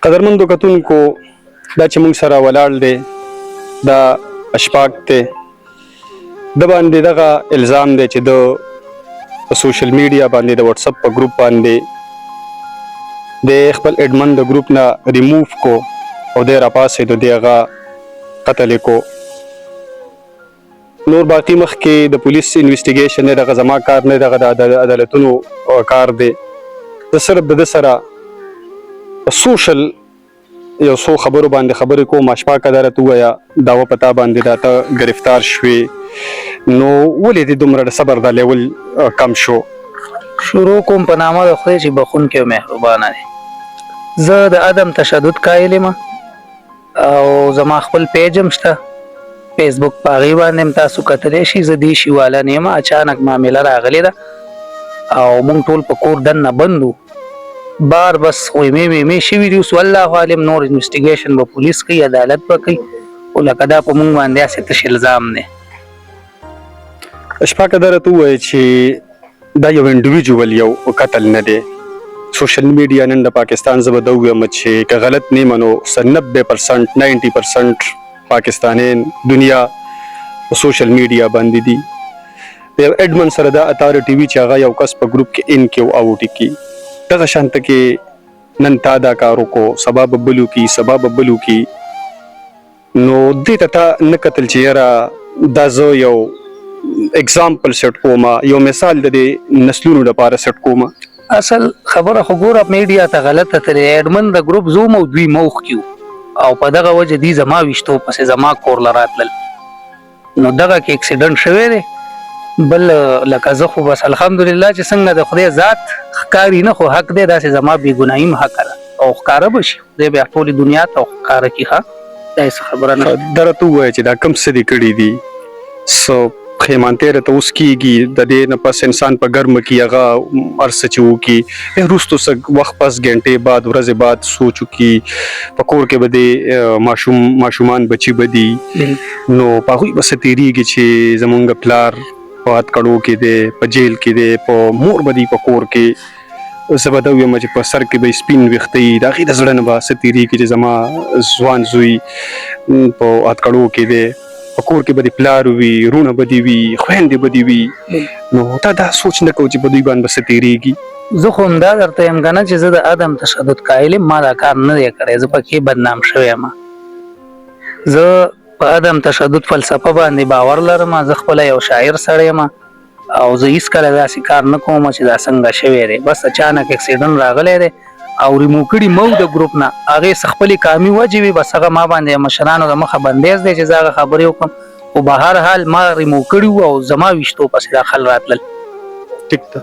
قدرمندو کتونکو دا چې موږ سره ولاړ دی دا اشفاق دی د باندې دغه الزام دی چې د سوشل میډیا باندې د واتس اپ په ګروپ باندې د خپل اډمن د ګروپ نه ریموف کو او د راپاسې د هغه قتل کو نور باقی مخ کې د پولیس انویسټیګیشن نه دغه زما کار نه دغه د عدالتونو کار دی د صرف د سره سوشل یو څو خبرو باندې خبرې کوم اشفاق درته وایا داوا پتا باندې راته گرفتار شوي نو ولې د دومره صبر د لیول کم شو شروع کوم په نامه د خدای چې بخون کې مهربانه دی زه د عدم تشدد قائل یم او زما خپل پیج هم شته فیسبوک پاغي باندې تاسو کتلی شي زه دې شي والا نیمه اچانک معامله راغلی ده او مونږ ټول په کور دننه بندو بار بس خوی می شي ویډیو سو الله عالم نور انویسټیګیشن به پولیس کوي عدالت به کوي او لکه دا په مونږ باندې اسې تش الزام نه اشفاق درته وای چې دا یو انډیویډوال یو قتل نه دی سوشل میډیا نن د پاکستان زبر دوه مچ که غلط نه منو 90% 90% پاکستانین دنیا سوشل میډیا باندې دي یو اډمن سره دا اتارټي وی چې هغه یو کس په ګروپ کې ان کې او اوټ کې دغه شانت کې نن تا دا کارو کو سبب بلو کی نو دې ته نه قتل چیرې دا زه یو اگزامپل سیټ کوما یو مثال د نسلونو لپاره سیټ کوما اصل خبره خو ګوره میډیا ته غلطه ترې اډمن د ګروپ زوم او دوی موخ کیو او په دغه وجه دي زما وشتو پسې زما کور لراتل نو دغه کې اکسیډنټ شوی دی بل لکه زه خو بس الحمدلله چې څنګه د خدای ذات ښکاری نه خو حق دی داسې زما بې ګناهیم حق ده او ښکاره به شي خدای بیا ټولې دنیا ته ښکاره کړي ښه دا هېڅ خبره نه درته ووایه چې دا کوم څه دې کړي دي سو خیمانتېره ته اوس کېږي د دې نه پس انسان په ګرمه کې هغه هر څه چې وکړي وروستو څه وخت پس ګنټې بعد ورځې بعد سوچ وکړي په کور کې به دې ماشومان بچي به دي نو په هغوی به څه تېرېږي چې زمونږ پلار په هتکړو کې دی په جیل کې دی په مور به دي په کور کې زه به دا ویم چې په سر کې به سپین ویښته وي د هغې د زړه نه به څه تېرېږي چې زما ځوان زوی په هتکړو کې دی په کور کې به د پلار وي رونه به دي وي خویندې به دي وي نو تا دا سوچ نه کوو چې په دوی باندې به څه تېرېږي زه خو همدا درته یم که نه چې زه د عدم تشدد قایل یم ما دا کار نه دی کړی زه پکې بدنام شوی یم زه په عدم تشدد فلسفه باندې باور لرم زه خپله یو شاعر سړی یم او زه هېڅکله داسې کار نه کوم چې دا څنګه شوی دی بس اچانک اکسیډنټ راغلی دی او ریمو کړي مو د ګروپ نه هغې څه خپلې کامي وجې وي بس هغه ما باندې مشرانو د مخه بندیز دی چې زه هغه خبرې وکړم خو به هر حال ما ریمو کړي وو او زما ویشتو پسې دا خل راتلل ټیک ده